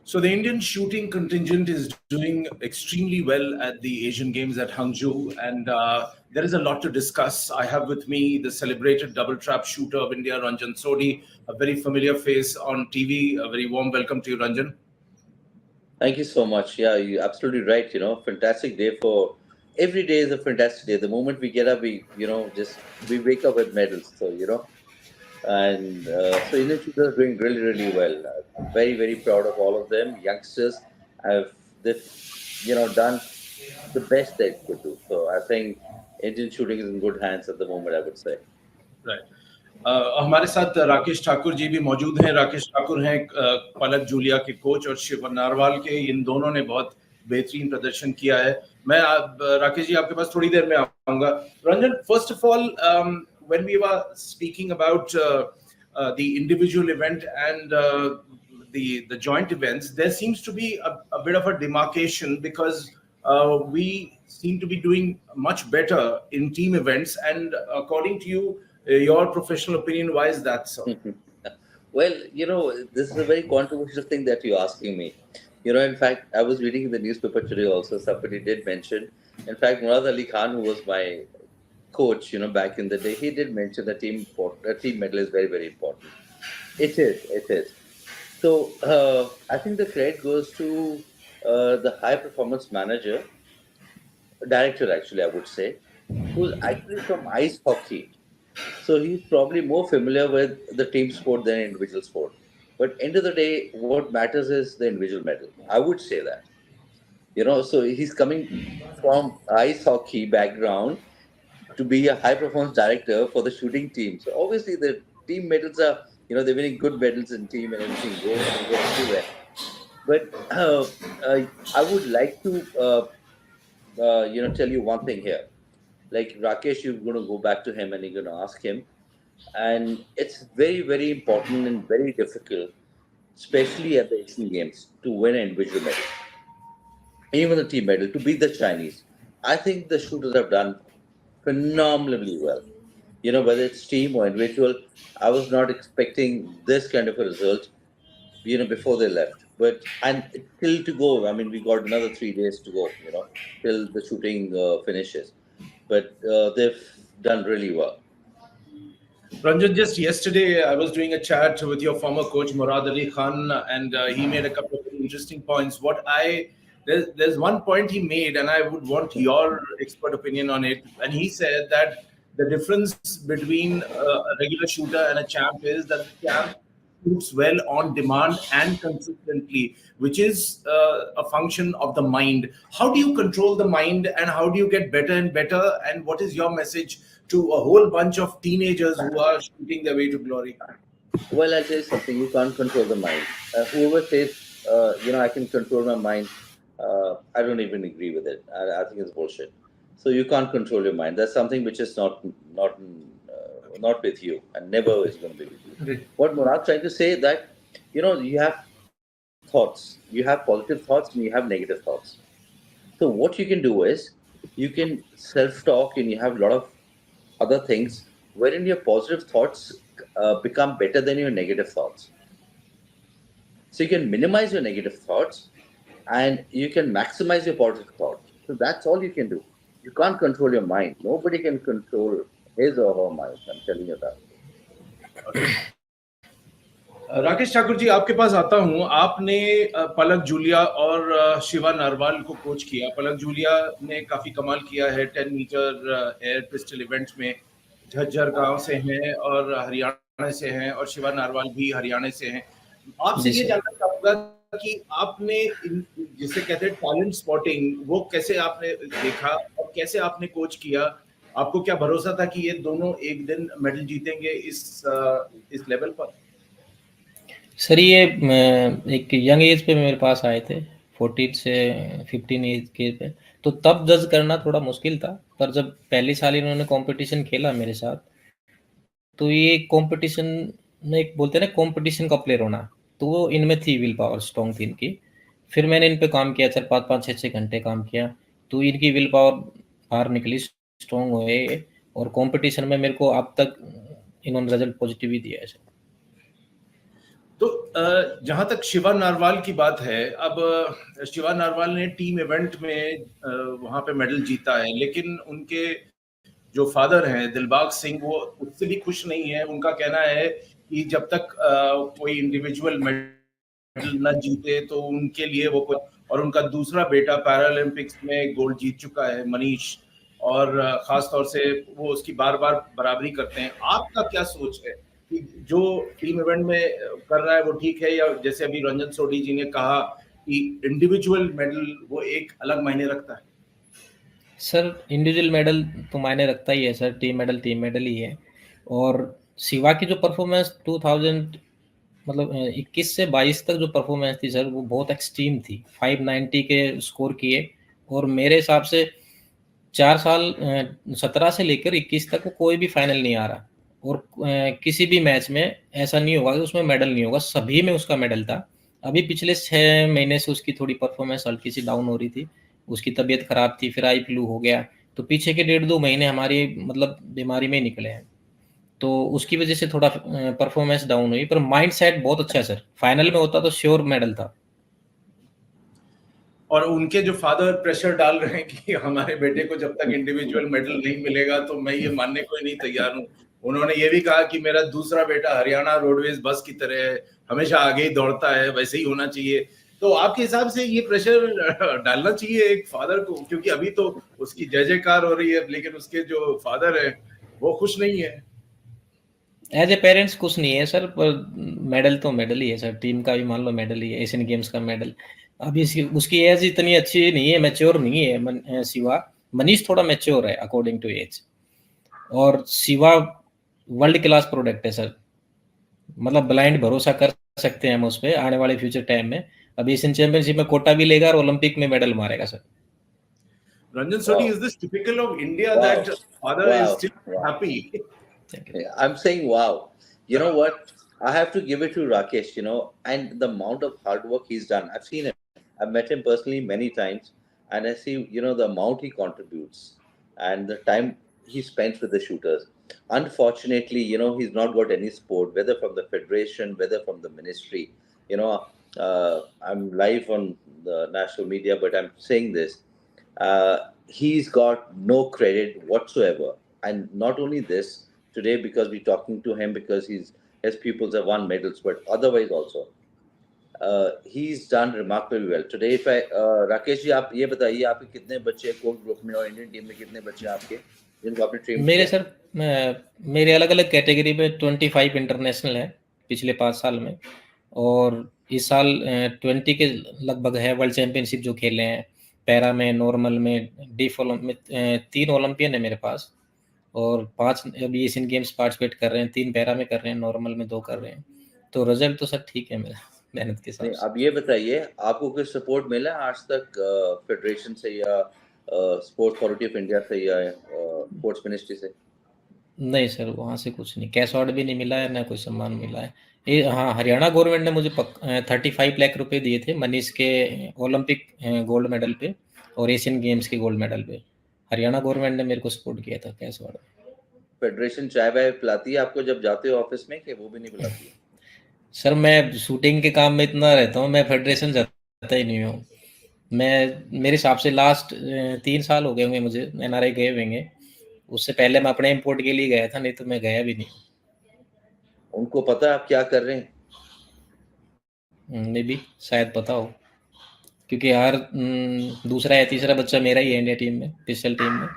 So the Indian shooting contingent is doing extremely well at the Asian Games at Hangzhou, and there is a lot to discuss. I have with me the celebrated double trap shooter of India, Ranjan Sodhi, a very familiar face on TV. A very warm welcome to you, Ranjan. Thank you so much. Yeah, you're absolutely right. Fantastic day for every day is a fantastic day. The moment we get up, just we wake up with medals. So Indian shooters are doing really, really well. I'm very, very proud of all of them. Youngsters have they've done the best they could do. So I think Indian shooting is in good hands at the moment, I would say. Right हमारे साथ राकेश ठाकुर जी भी मौजूद हैं। राकेश ठाकुर हैं पलक Julia के coach और Shiv narwhal के। इन दोनों ने बहुत बेहतरीन प्रदर्शन किया है। मैं राकेश जी आपके पास थोड़ी देर में आऊंगा। Ranjan, first of all, when we were speaking about the individual event and the joint events, there seems to be a bit of a demarcation because we seem to be doing much better in team events. And according to you, your professional opinion, why is that so? Well, this is a very controversial thing that you're asking me. In fact, I was reading in the newspaper today also, somebody did mention, in fact, Murad Ali Khan, who was my coach, back in the day, he did mention that team medal is very, very important. It is. So I think the credit goes to the high performance director, actually, I would say, who's actually from ice hockey. So he's probably more familiar with the team sport than individual sport. But end of the day, what matters is the individual medal. I would say that. So he's coming from ice hockey background to be a high performance director for the shooting team. So obviously the team medals are, they're winning good medals in team and everything, gold and everywhere. But I would like to, tell you one thing here. Like Rakesh, you're going to go back to him and you're going to ask him. And it's very, very important and very difficult, especially at the Asian Games, to win an individual medal, even the team medal, to beat the Chinese. I think the shooters have done phenomenally well. Whether it's team or individual, I was not expecting this kind of a result, before they left. And still to go, I mean, we got another 3 days to go, till the shooting finishes. But they've done really well. Ranjan, just yesterday I was doing a chat with your former coach Murad Ali Khan, and he made a couple of interesting points. There's one point he made, and I would want your expert opinion on it. And he said that the difference between a regular shooter and a champ is that the champ shoots well on demand and consistently, which is a function of the mind. How do you control the mind, and how do you get better and better? And what is your message to a whole bunch of teenagers who are shooting their way to glory? Well, I'll tell you something. You can't control the mind. Whoever says, I can control my mind, I don't even agree with it. I think it's bullshit. So you can't control your mind. That's something which is not with you, and never is going to be with you. Right. What Murad's trying to say that, you have thoughts. You have positive thoughts and you have negative thoughts. So what you can do is you can self-talk and you have a lot of other things wherein your positive thoughts become better than your negative thoughts. So you can minimize your negative thoughts and you can maximize your positive thoughts. So that's all you can do. You can't control your mind. Nobody can control his or her mind. I'm telling you that. Rakesh Thakur ji, आपके पास आता हूं। आपने पलक Julia और Shiva narwhal को coach किया। पलक Julia ने काफी कमाल किया है 10 मीटर एयर पिस्टल इवेंट में। झज्जर गांव से हैं और हरियाणा से हैं, और शिवा नारवाल भी हरियाणा से हैं। आपसे ये जानना चाहूंगा कि आपने जिसे कहते हैं टैलेंट स्पॉटिंग, वो कैसे आपने देखा और कैसे आपने कोच किया? आपको क्या भरोसा था कि ये दोनों एक दिन मेडल जीतेंगे इस लेवल पर? सर, ये एक यंग एज पे मेरे पास आए थे, 14 से 15 एज के पे, तो तब जज करना थोड़ा मुश्किल था। पर जब पहले साल इन्होंने कंपटीशन खेला मेरे साथ, तो ये कंपटीशन में एक बोलते हैं ना कंपटीशन का प्लेयर होना, तो वो इनमें थी, विल पावर स्ट्रॉन्ग थी इनकी। फिर मैंने इन पे काम किया सर, 5-5, 6-6 घंटे काम किया, तो इनकी विल पावर बाहर निकली, स्ट्रॉन्ग हुए, और कंपटीशन में मेरे को अब तक इन्होंने रिजल्ट पॉजिटिव ही दिया है सर। तो जहां तक शिवा नारवाल की बात है, अब शिवा नारवाल ने टीम इवेंट में वहां पे मेडल जीता है, लेकिन उनके जो फादर हैं दिलबाग सिंह, वो उससे भी खुश नहीं है। उनका कहना है कि जब तक कोई इंडिविजुअल मेडल न जीते तो उनके लिए वो कोई, और उनका दूसरा बेटा पैरालंपिक्स में गोल्ड जीत चुका है, मनीष, और खास तौर से वो उसकी बार बार बराबरी करते हैं। आपका क्या सोच है कि जो टीम इवेंट में कर रहा है वो ठीक है, या जैसे अभी रंजन सोढी जी ने कहा कि इंडिविजुअल मेडल वो एक अलग मायने रखता है? सर इंडिविजुअल मेडल तो मायने रखता ही है सर, टीम मेडल ही है। और शिवा की जो परफॉर्मेंस 2000 मतलब 21 से 22 तक जो परफॉर्मेंस थी सर, वो बहुत एक्सट्रीम थी। 590 के स्कोर किए, और मेरे हिसाब से 4 साल 17 से लेकर 21 तक वो कोई भी फाइनल नहीं आ रहा, और किसी भी मैच में ऐसा नहीं होगा कि उसमें मेडल नहीं होगा, सभी में उसका मेडल था। अभी पिछले 6 महीने से उसकी थोड़ी परफॉर्मेंस हल्की सी डाउन हो रही थी, उसकी तबीयत खराब थी, फिर आई फ्लू हो गया, तो पीछे के 1.5-2 महीने हमारी मतलब बीमारी में ही निकले हैं, तो उसकी वजह से थोड़ा परफॉर्मेंस डाउन हुई। पर माइंड सेट बहुत अच्छा है सर, फाइनल में होता तो श्योर मेडल था। और उनके जो फादर प्रेशर डाल रहे हैं कि हमारे बेटे को जब तक इंडिविजुअल मेडल नहीं मिलेगा, तो मैं ये मानने को ही नहीं तैयार हूँ। उन्होंने ये भी कहा कि मेरा दूसरा बेटा हरियाणा रोडवेज बस की तरह है, हमेशा आगे ही दौड़ता है, वैसे ही होना चाहिए। तो आपके हिसाब से ये प्रेशर डालना चाहिए एक फादर को? क्योंकि अभी तो उसकी जय जयकार हो रही है, लेकिन उसके जो फादर है वो खुश नहीं है। एज ए पेरेंट्स कुछ नहीं है सर, पर मेडल तो मेडल ही है सर, टीम का भी मान लो मेडल ही है, एशियन गेम्स का मेडल। अभी उसकी एज इतनी अच्छी नहीं है, मैच्योर नहीं है शिवा। मनीष थोड़ा मैच्योर है अकॉर्डिंग टू एज, और शिवा वर्ल्ड क्लास प्रोडक्ट है सर, मतलब ब्लाइंड भरोसा कर सकते हैं हम उस पर आने वाले फ्यूचर टाइम में। अभी एशियन चैंपियनशिप में कोटा भी लेगा और ओलंपिक में मेडल मारेगा sir. Ranjan Sodhi, Wow, is this typical of India that wow, father is wow, still wow. happy? Thank you. Yeah, I'm saying wow. You know what? I have to give it to Rakesh, you know, and the amount of hard work he's done. I've seen him. I've met him personally many times, and I see, you know, the amount he contributes and the time he spends with the shooters. Unfortunately, you know, he's not got any support, whether from the federation, whether from the ministry. You know, I'm live on the national media, but I'm saying this. He's got no credit whatsoever. And not only this, today because we're talking to him because his pupils have won medals, but otherwise also he's done remarkably well. Today, if I Rakesh ji आप ये बताइए आपके कितने बच्चे core group में और Indian team में कितने बच्चे हैं आपके जिनको आपने ट्रेन मेरे किया? सर मेरे अलग अलग कैटेगरी में 25 इंटरनेशनल है पिछले 5 साल में, और इस साल 20 के लगभग है वर्ल्ड चैंपियनशिप जो खेले हैं, पैरा में, नॉर्मल में, डीफ में। 3 ओलंपियन है मेरे पास, और 5 अभी एशियन गेम्स पार्टिसिपेट कर रहे हैं, 3 पैरा में कर रहे हैं, नॉर्मल में 2 कर रहे हैं। तो रिजल्ट तो सर ठीक है मेरा मेहनत के हिसाब नहीं, से। अब ये बताइए आपको कोई सपोर्ट मिला आज तक फेडरेशन से या स्पोर्ट्स अथॉरिटी ऑफ इंडिया से या स्पोर्ट्स मिनिस्ट्री से? नहीं सर, वहाँ से कुछ नहीं, कैश अवार्ड भी नहीं मिला है, ना कोई सम्मान मिला है। ये हाँ, हरियाणा गवर्नमेंट ने मुझे 35 लाख रुपए दिए थे मनीष के ओलंपिक गोल्ड मेडल पे और एशियन गेम्स के गोल्ड मेडल पे। हरियाणा गवर्नमेंट ने मेरे को सपोर्ट किया था कैश अवार्ड में। फेडरेशन चाय वाय पिलाती है आपको जब जाते हो ऑफिस में कि वो भी नहीं पिलाती है? सर मैं शूटिंग के काम में इतना रहता हूँ, मैं फेडरेशन जाता ही नहीं हूँ। मैं मेरे हिसाब से लास्ट 3 साल हो गए होंगे मुझे एनआरआई गए होंगे, उससे पहले मैं अपने इम्पोर्ट के लिए गया था, नहीं तो मैं गया भी नहीं। उनको पता है आप क्या कर रहे हैं? मे बी शायद पता हो, क्योंकि हर दूसरा या तीसरा बच्चा मेरा ही है इंडिया टीम में, स्पेशल टीम में,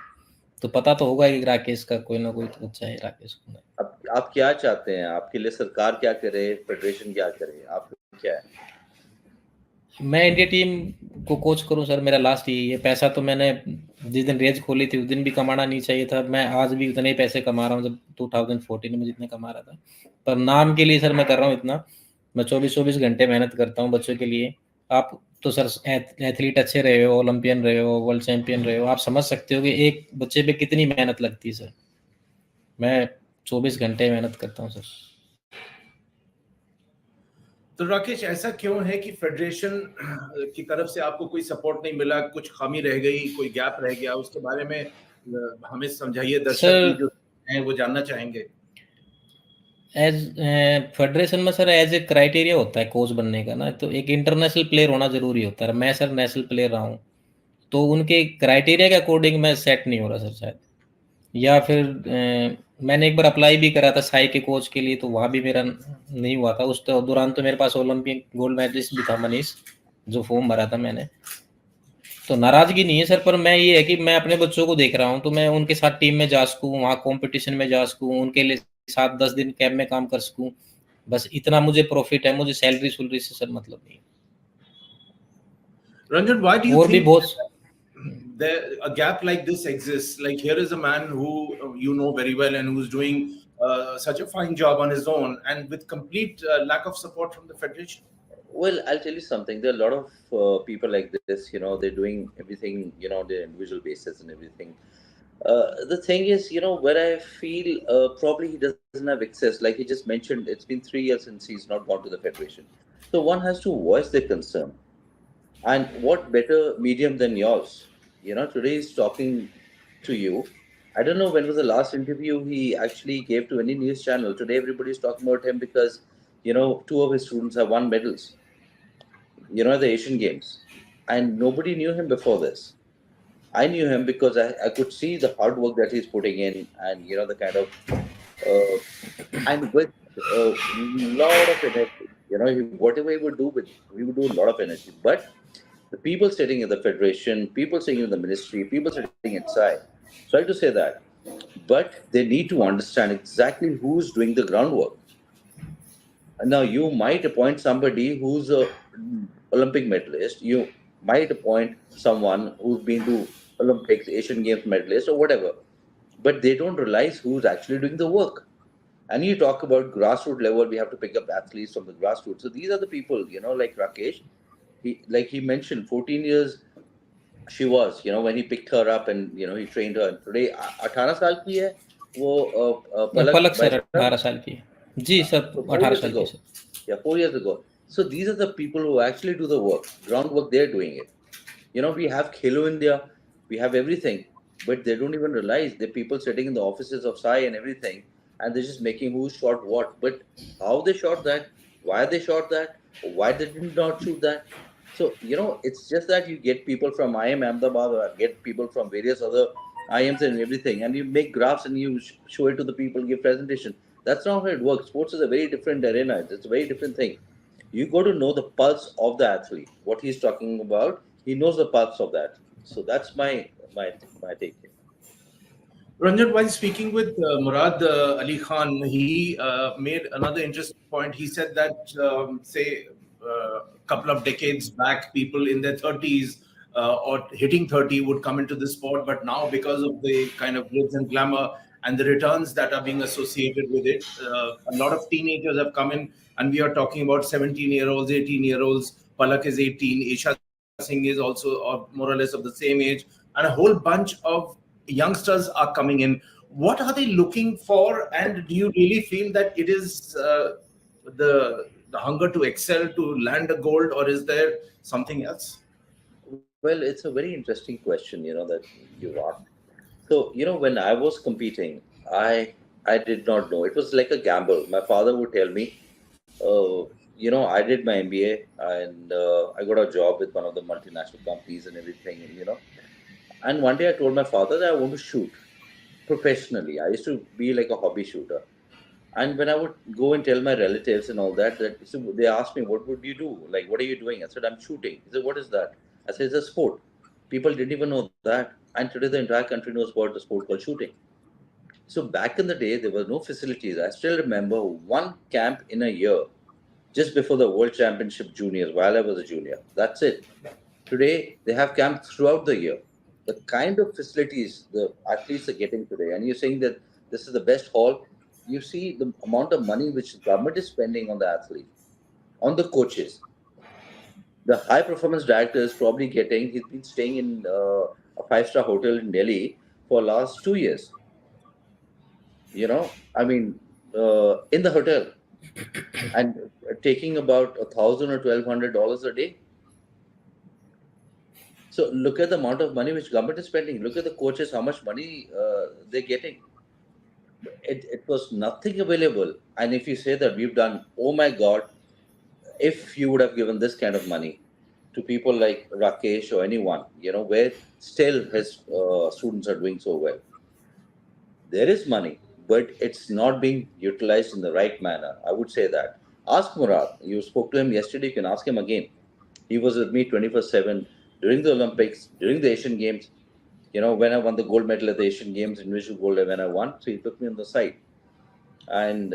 तो पता तो होगा कि राकेश का कोई ना कोई तो बच्चा है राकेश को। अब आप क्या चाहते हैं? आपके लिए सरकार क्या करे, फेडरेशन क्या करे, आप क्या है? मैं इंडिया टीम को कोच करूं सर, मेरा लास्ट यही है। पैसा तो मैंने जिस दिन रेज खोली थी उस दिन भी कमाना नहीं चाहिए था, मैं आज भी उतने ही पैसे कमा रहा हूं जब 2014 में जितने कमा रहा था, पर नाम के लिए सर मैं कर रहा हूं इतना। मैं 24-24 घंटे मेहनत करता हूं बच्चों के लिए। आप तो सर एथलीट अच्छे रहे हो, ओलंपियन रहे हो, वर्ल्ड चैंपियन रहे हो, आप समझ सकते हो कि एक बच्चे पे कितनी मेहनत लगती है सर। मैं 24 घंटे मेहनत करता हूँ सर। तो राकेश, ऐसा क्यों है कि फेडरेशन की तरफ से आपको कोई सपोर्ट नहीं मिला? कुछ खामी रह गई, कोई गैप रह गया? उसके बारे में हमें समझाइए, दर्शक भी सर जो हैं वो जानना चाहेंगे। एज फेडरेशन में सर एज ए क्राइटेरिया होता है कोच बनने का ना, तो एक इंटरनेशनल प्लेयर होना जरूरी होता है। मैं सर नेशनल प्लेयर रहा हूँ, तो उनके क्राइटेरिया के अकॉर्डिंग मैं सेट नहीं हो रहा सर शायद, या फिर मैंने एक बार अप्लाई भी करा था साई के कोच के लिए, तो वहाँ भी मेरा नहीं हुआ था। उस दौरान तो मेरे पास ओलंपिक गोल्ड मेडलिस्ट भी था मनीष, जो फॉर्म भरा था मैंने। तो नाराजगी नहीं है सर, पर मैं ये है कि मैं अपने बच्चों को देख रहा हूँ, तो मैं उनके साथ टीम में जा सकूँ, वहाँ कंपटीशन में जा सकूँ, उनके लिए 7-10 दिन कैंप में काम कर सकूँ, बस इतना मुझे प्रॉफिट है। मुझे सैलरी से सर मतलब नहीं। Ranjan, why do you और भी think बहुत there a gap like this exists? Like, here is a man who you know very well and who's doing such a fine job on his own, and with complete lack of support from the federation. Well, I'll tell you something. There are a lot of people like this. They're doing everything. On their individual basis and everything. The thing is, where I feel probably he doesn't have access. Like he just mentioned, it's been 3 years since he's not gone to the federation. So one has to voice their concern. And what better medium than yours? Today he's talking to you. I don't know when was the last interview he actually gave to any news channel. Today everybody's talking about him because, two of his students have won medals, at the Asian Games. And nobody knew him before this. I knew him because I could see the hard work that he's putting in and, the kind of, and with a lot of energy. Whatever he would do, he would do a lot of energy. But the people sitting in the federation, people sitting in the ministry, people sitting inside, sorry to say that, but they need to understand exactly who's doing the groundwork. Now, you might appoint somebody who's a Olympic medalist. You might appoint someone who's been to Olympics, Asian Games medalist, or whatever. But they don't realize who's actually doing the work. And you talk about grassroots level, we have to pick up athletes from the grassroots. So these are the people, like Rakesh. He mentioned, 14 years she was, when he picked her up and he trained her. And today, 18 साल की है वो पलक पलक भाई sir साहब. 18 साल की है जी sir, So 4 18 years साल की ago, sir. yeah, 4 years ago. So these are the people who actually do the work, groundwork. They're doing it. We have Khelo India, we have everything, but they don't even realize the people sitting in the offices of Sai and everything, and they're just making who shot what. But how they shot that, why they shot that, why they did not shoot that. So, it's just that you get people from IM Ahmedabad or get people from various other IMs and everything, and you make graphs and you show it to the people, give presentation. That's not how it works. Sports is a very different arena. It's a very different thing. You got to know the pulse of the athlete, what he's talking about. He knows the pulse of that. So that's my take here. Ranjan, while speaking with Murad Ali Khan, he made another interesting point. He said that, say, a couple of decades back, people in their 30s or hitting 30 would come into the sport, but now, because of the kind of glitz and glamour and the returns that are being associated with it, a lot of teenagers have come in, and we are talking about 17-year-olds, 18-year-olds. Palak is 18, Isha Singh is also more or less of the same age, and a whole bunch of youngsters are coming in. What are they looking for, and do you really feel that it is the hunger to excel, to land a gold, or is there something else? Well, it's a very interesting question, that you asked. So, when I was competing, I did not know. It was like a gamble. My father would tell me, I did my MBA and I got a job with one of the multinational companies and everything, and one day I told my father that I want to shoot professionally. I used to be like a hobby shooter. And when I would go and tell my relatives and all that, so they asked me, "What would you do? Like, what are you doing?" I said, "I'm shooting." He said, "What is that?" I said, "It's a sport." People didn't even know that, and today the entire country knows about the sport called shooting. So back in the day, there were no facilities. I still remember one camp in a year, just before the World Championship Juniors, while I was a junior. That's it. Today, they have camps throughout the year. The kind of facilities the athletes are getting today, and you're saying that this is the best hall, you see the amount of money which the government is spending on the athlete, on the coaches. The high performance director is probably getting, he's been staying in a five-star hotel in Delhi for last 2 years. I mean, in the hotel and taking about $1,000 or $1,200 a day. So look at the amount of money which government is spending. Look at the coaches, how much money they're getting. it was nothing available. And if you say that we've done, oh my God, if you would have given this kind of money to people like Rakesh or anyone, where still his students are doing so well. There is money, but it's not being utilized in the right manner. I would say that. Ask Murad. You spoke to him yesterday. You can ask him again. He was with me 24/7 during the Olympics, during the Asian Games. When I won the gold medal at the Asian Games, individual gold, when I won, so he took me on the side. And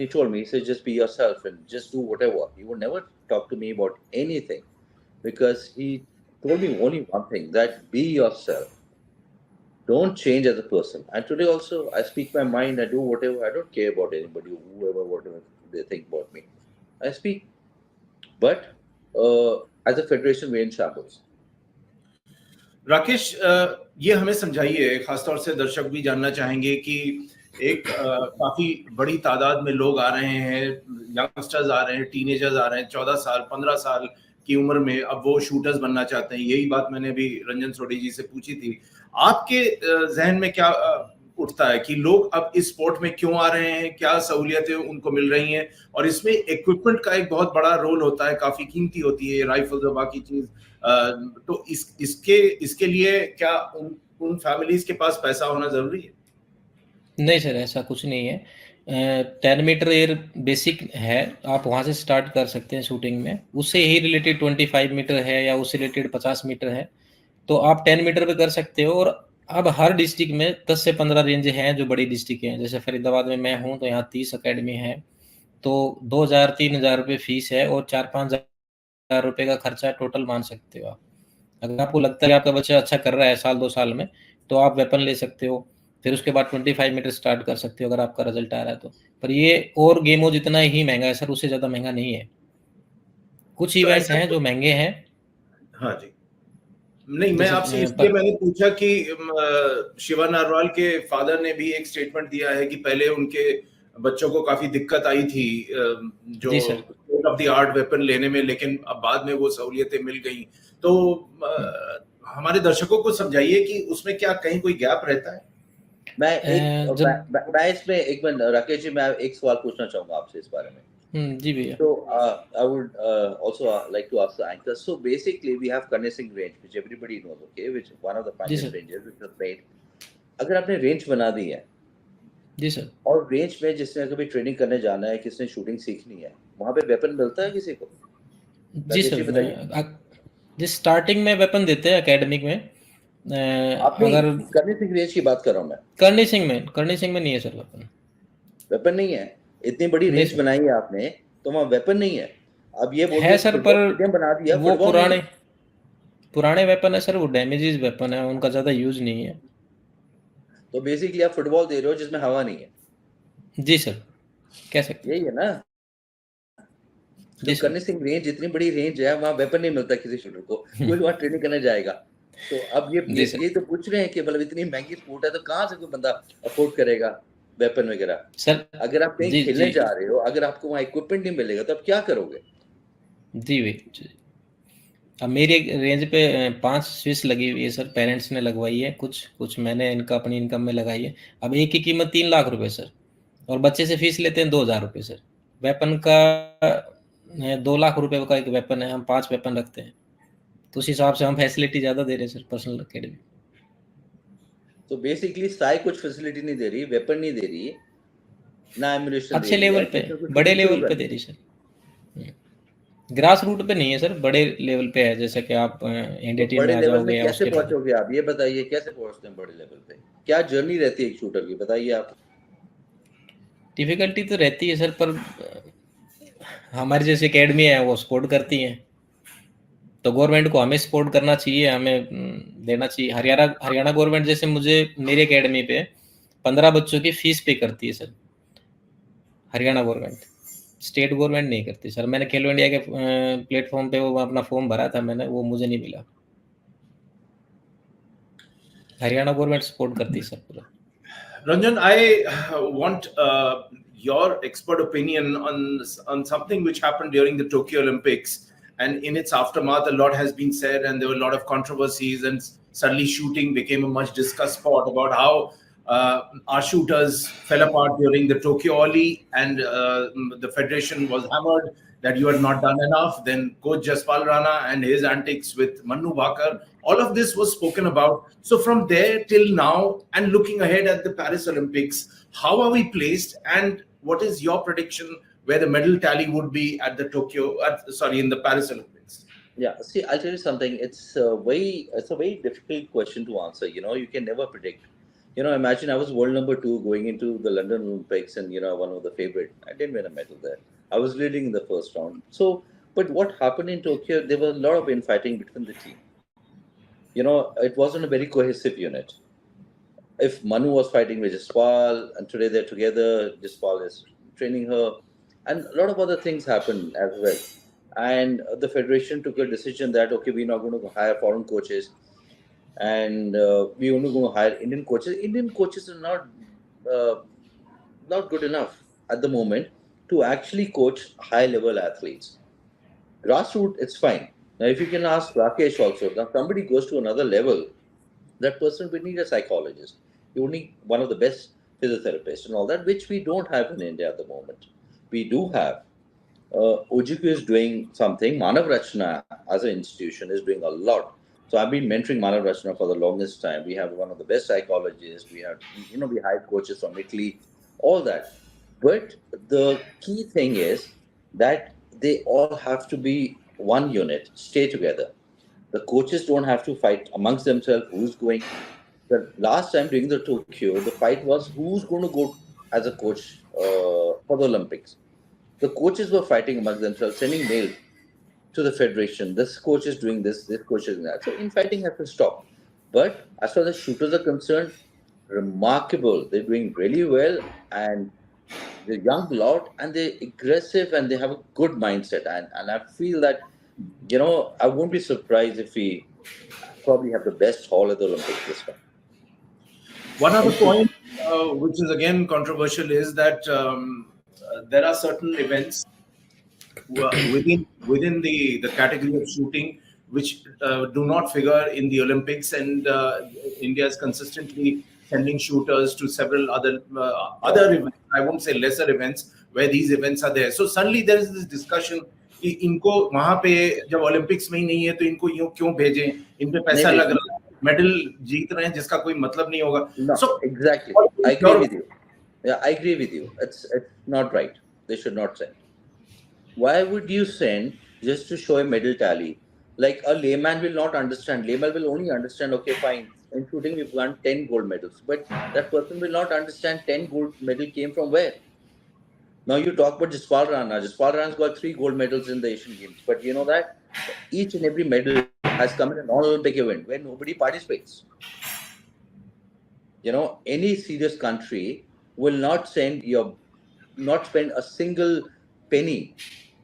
he told me, he said, just be yourself and just do whatever. He would never talk to me about anything because he told me only one thing, that be yourself. Don't change as a person. And today also, I speak my mind. I do whatever. I don't care about anybody, whoever, whatever they think about me. I speak. But as a federation, we're in shambles. Rakesh, ये हमें समझाइए, खासतौर से दर्शक भी जानना चाहेंगे कि एक काफी बड़ी तादाद में लोग आ रहे हैं, यंगस्टर्स आ रहे हैं, टीनेजर्स आ रहे हैं, 14 साल 15 साल की उम्र में, अब वो शूटर्स बनना चाहते हैं। यही बात मैंने भी रंजन सोढी जी से पूछी थी। आपके जहन में क्या उठता है कि लोग अब इस स्पोर्ट में क्यों आ रहे हैं, क्या सहूलियतें उनको मिल रही हैं, और इसमें इक्विपमेंट का एक बहुत बड़ा रोल होता है, काफी कीमती होती है राइफल्स और बाकी चीज। तो इसके लिए क्या उन फैमिलीज के पास पैसा होना जरूरी है? नहीं सर, ऐसा कुछ नहीं है। 10 मीटर एयर बेसिक है, आप वहां से स्टार्ट कर सकते हैं शूटिंग में। उससे ही रिलेटेड 25 मीटर है या उससे रिलेटेड 50 मीटर है, तो आप 10 मीटर पे कर सकते हो। और अब हर डिस्ट्रिक्ट में 10 से 15 रेंज हैं जो बड़ी डिस्ट्रिक्ट हैं। जैसे फरीदाबाद में मैं हूँ तो यहाँ 30 अकेडमी है, तो 2,000-3,000 रुपये फीस है और 4-5 हज़ार रुपये का खर्चा टोटल मान सकते हो आप। अगर आपको लगता है कि आपका बच्चा अच्छा कर रहा है 1-2 साल में, तो आप वेपन ले सकते हो। फिर उसके बाद 25 मीटर स्टार्ट कर सकते हो अगर आपका रिजल्ट आ रहा है तो। पर ये और गेमों जितना ही महंगा है सर, उससे ज्यादा महंगा नहीं है। कुछ इवेंट हैं जो महंगे हैं। हाँ जी, नहीं, मैं आपसे इसलिए मैंने पूछा कि शिवा नारवाल के फादर ने भी एक स्टेटमेंट दिया है कि पहले उनके बच्चों को काफी दिक्कत आई थी जो state of the art weapon लेने में, लेकिन अब बाद में वो सहूलियतें मिल गई। तो हमारे दर्शकों को समझाइए कि उसमें क्या कहीं कोई गैप रहता है? मैं इसमें एक मिनट राकेश जी, मैं एक सवाल पूछना चाहूंगा आपसे इस बारे में। जी भैया। So I would also like to ask the anchor. So basically, we have Karni Singh range, which everybody knows, okay, which is one of the finest ranges which was made. अगर आपने रेंज बना दी है जी sir, और range में जिसने कभी training करने जाना है, किसने शूटिंग सीखनी है, वहाँ पे वेपन मिलता है किसी को? जी सर, जिस स्टार्टिंग में वेपन देते हैं एकेडमिक में। अगर करनी सिंह रेंज की बात कर रहा हूँ मैं, करनी सिंह में नहीं है सर वेपन नहीं है। इतनी बड़ी रेंज बनाई है आपने, तो वहाँ वेपन नहीं है। अब ये है सर, पर बना दिया, वो पुराने वेपन है सर, वो डैमेजेस वेपन है, उनका ज्यादा यूज नहीं है। तो बेसिकली आप फुटबॉल दे रहे हो जिसमें हवा नहीं है। जी सर, कह सकते यही है ना। तो करनी सिंह रेंज इतनी बड़ी रेंज है, वहाँ वेपन नहीं मिलता किसी शूटर को, कोई वहाँ ट्रेनिंग करने जाएगा। तो अब ये तो पूछ रहे हैं कि मतलब इतनी महंगी स्पोर्ट है तो कहाँ से कोई बंदा अफोर्ड करेगा वेपन वगैरह? सर अगर आप कहीं खेलने जा रहे हो, अगर आपको वहाँ इक्विपमेंट नहीं मिलेगा तो आप क्या करोगे? जी भाई, अब मेरी रेंज पे 5 स्विच लगी हुई है सर, पेरेंट्स ने लगवाई है, कुछ मैंने अपनी इनकम में लगाई है। अब एक की कीमत 3 लाख रुपए सर, और बच्चे से फीस लेते हैं 2,000 रुपये सर। वेपन का 2 लाख रुपए का एक वेपन है, हम 5 वेपन रखते हैं, तो उस हिसाब से हम फैसिलिटी ज्यादा दे रहे हैं सर पर्सनल अकेडमी। तो बेसिकली साई कुछ फैसिलिटी नहीं दे रही, वेपन नहीं दे रही ना, एम्यूनिशन अच्छे लेवल पे, बड़े लेवल पे दे रही सर, ग्रास रूट पे नहीं है सर, बड़े लेवल पे है। जैसे कि आप इंडिया टीम में आ जाओगे, कैसे पहुंचोगे आप? ये बताइए, कैसे पहुंचते हैं बड़े लेवल पे? क्या जर्नी रहती है एक शूटर की, बताइए आप। डिफिकल्टी तो रहती है सर, पर हमारी जैसी एकेडमी है वो सपोर्ट करती है, तो गवर्नमेंट को हमें सपोर्ट करना चाहिए, हमें देना चाहिए। हरियाणा गवर्नमेंट जैसे मेरी एकेडमी पे 15 बच्चों की फीस पे करती है sir, Haryana government, state government नहीं करती सर। मैंने खेलो इंडिया के प्लेटफॉर्म पे वो अपना फॉर्म भरा था मैंने, वो मुझे नहीं मिला। हरियाणा गवर्नमेंट सपोर्ट करती है सर पूरा। Ranjan, I want your expert opinion on something which happened during the Tokyo Olympics, and in its aftermath a lot has been said and there were a lot of controversies, and suddenly shooting became a much discussed sport about how Our shooters fell apart during the Tokyo Ollie, and the federation was hammered that you had not done enough. Then coach Jaspal Rana and his antics with Manu Bhaker, all of this was spoken about. So from there till now, and looking ahead at the Paris Olympics, how are we placed, and what is your prediction where the medal tally would be at the in the Paris Olympics? Yeah, see, I'll tell you something. It's a very difficult question to answer. You can never predict. Imagine I was world number 2 going into the London Olympics, and one of the favorite. I didn't win a medal there. I was leading in the first round. So, but what happened in Tokyo? There was a lot of infighting between the team. It wasn't a very cohesive unit. If Manu was fighting with Jaspal, and today they're together, Jaspal is training her, and a lot of other things happened as well. And the federation took a decision that, okay, we're not going to hire foreign coaches, and we're only going to hire Indian coaches. Indian coaches are not good enough at the moment to actually coach high-level athletes. Grassroots, it's fine. Now, if you can ask Rakesh also, now somebody goes to another level, that person will need a psychologist. You need one of the best physiotherapists and all that, which we don't have in India at the moment. We do have. OGQ is doing something. Manav Rachna as an institution is doing a lot. So I've been mentoring Manav Rachna for the longest time. We have one of the best psychologists. We have, we hired coaches from Italy, all that. But the key thing is that they all have to be one unit, stay together. The coaches don't have to fight amongst themselves who's going. The last time during the Tokyo, the fight was who's going to go as a coach for the Olympics. The coaches were fighting amongst themselves, sending mail to the federation. This coach is doing this coach is doing that. So infighting has to stop. But as far as the shooters are concerned, remarkable. They're doing really well, and they're young lot, and they're aggressive, and they have a good mindset. And I feel that, I won't be surprised if we probably have the best haul at the Olympics this time. One other point, which is again controversial, is that there are certain events within the category of shooting which do not figure in the Olympics, and India is consistently sending shooters to several other events. I won't say lesser events where these events are there. So suddenly there is this discussion कि इनको वहां पे जब Olympics में ही नहीं है तो इनको यूं क्यों भेजें, इन पे पैसा लग रहा है, मेडल जीत रहे हैं जिसका कोई मतलब नहीं होगा. No, so exactly, I agree with you. Yeah, I agree with you. It's not right. They should not send. Why would you send just to show a medal tally? Like a layman will not understand. Layman will only understand, okay, fine, in shooting we've won 10 gold medals. But that person will not understand 10 gold medal came from where. Now you talk about Jaspal Rana. Jaspal Rana's got 3 gold medals in the Asian Games. But you know that each and every medal has come in a non-Olympic event where nobody participates. Any serious country will not spend a single penny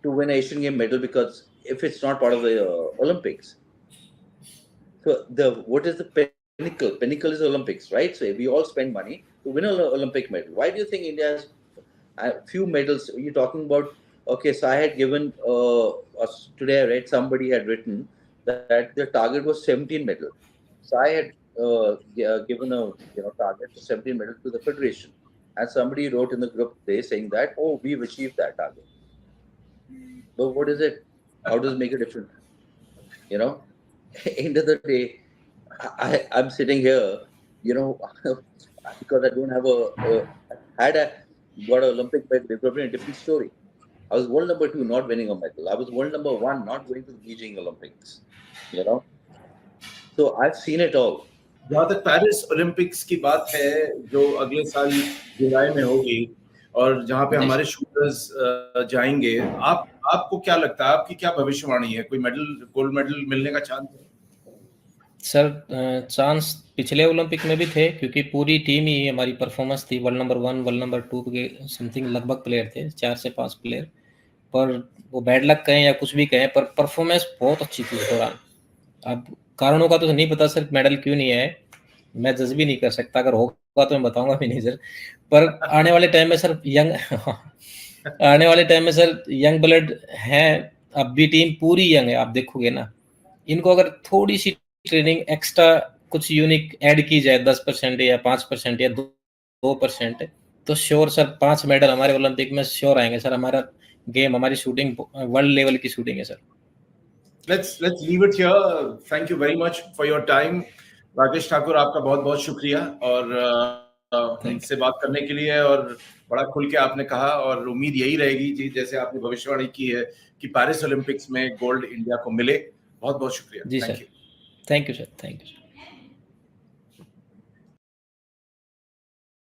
to win an Asian Game medal, because if it's not part of the Olympics. So what is the pinnacle? Pinnacle is Olympics, right? So we all spend money to win an Olympic medal. Why do you think India has a few medals? You're talking about, okay, so I had given, today I read somebody had written that the target was 17 medals. So I had given a target of 17 medals to the federation. And somebody wrote in the group today saying that, oh, we've achieved that target. But what is it? How does it make a difference? End of the day, I'm sitting here, because I don't have got an Olympic medal, it would have been a different story. I was world number 2, not winning a medal. I was world number 1, not going to the Beijing Olympics. So I've seen it all. जहाँ तक Paris Olympics की बात है जो अगले साल जुलाई में होगी और जहाँ पे हमारे शूटर्स जाएंगे, आपको क्या लगता है, आपकी क्या भविष्यवाणी है? कोई गोल्ड मेडल मिलने का चांस है? सर चांस पिछले ओलंपिक में भी थे, क्योंकि पूरी टीम ही हमारी परफॉर्मेंस थी. वर्ल्ड नंबर 1 वर्ल्ड नंबर 2 के समथिंग लगभग प्लेयर थे, 4 से 5 प्लेयर. पर वो बैड लक कहें या कुछ भी कहें, पर परफॉर्मेंस बहुत अच्छी थी उस दौरान. अब कारणों का तो नहीं पता सर, मेडल क्यों नहीं है मैं जज भी नहीं कर सकता. अगर होगा तो मैं बताऊंगा भी नहीं सर. पर आने वाले टाइम में सर यंग ब्लड है. अब भी टीम पूरी यंग है, आप देखोगे ना. इनको अगर थोड़ी सी ट्रेनिंग एक्स्ट्रा कुछ यूनिक ऐड की जाए, 10% या 5% या 2% है, तो श्योर सर 5 मेडल हमारे ओलंपिक में श्योर आएंगे सर। हमारा गेम, हमारी शूटिंग वर्ल्ड लेवल की शूटिंग है sir. Let's leave it here. Thank you very much for your time. Rakesh Thakur, आपका बहुत बहुत शुक्रिया और हमसे बात करने के लिए, और बड़ा खुल के आपने कहा, और उम्मीद यही रहेगी जी, जैसे आपने भविष्यवाणी की है, कि पेरिस ओलंपिक्स में गोल्ड इंडिया को मिले। बहुत बहुत शुक्रिया। जी sir, thank you sir, thank you.